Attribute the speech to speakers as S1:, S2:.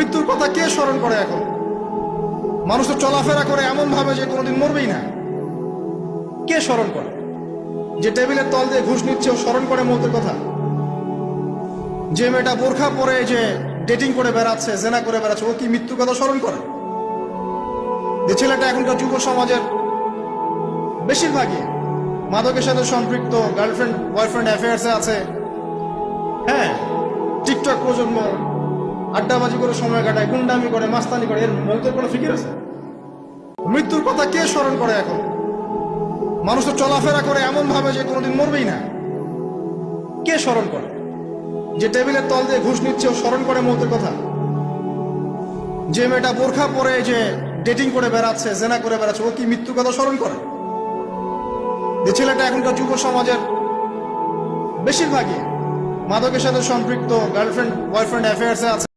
S1: মৃত্যুর কথা কে স্মরণ করে এখন? মানুষ তো চলাফেরা করে এমন ভাবে যে কোনোদিন মরবেই না। কে স্মরণ করে? যে টেবিলের তল দিয়ে ঘুষ নিচ্ছে ও স্মরণ করে মৌতের কথা? যে মেয়েটা বোরখা পরে যে ডেটিং করে বেড়াচ্ছে, জেনা করে বেড়াচ্ছে, ও কি মৃত্যুর কথা স্মরণ করে? যে ছেলেটা এখনকার যুব সমাজের বেশিরভাগই মাদকের সাথে সম্পৃক্ত, গার্লফ্রেন্ড বয়ফ্রেন্ড অ্যাফেয়ার্সে আছে, হ্যাঁ, টিকটক প্রজন্ম, আড্ডাবাজি করে সময় কাটায়, গুন্ডামি করে, মাস্তানি করে, এর মৌতের কোনো ফিকির আছে? মৃত্যুর কথা কে স্মরণ করে এখন? মানুষ তো চলাফেরা করে এমন ভাবে যে কোনোদিন মরবেই না। কে স্মরণ করে? যে টেবিলের তল দিয়ে ঘুষ নিচ্ছে ও স্মরণ করে মৌতের কথা? যে মেয়েটা বোরখা পরে যে ডেটিং করে বেড়াচ্ছে, জেনা করে বেড়াচ্ছে, ও কি মৃত্যুর কথা স্মরণ করে? যে ছেলেটা এখনকার যুব সমাজের বেশিরভাগই মাদকের সাথে সম্পৃক্ত, গার্লফ্রেন্ড বয়ফ্রেন্ড অ্যাফেয়ার্সে আছে,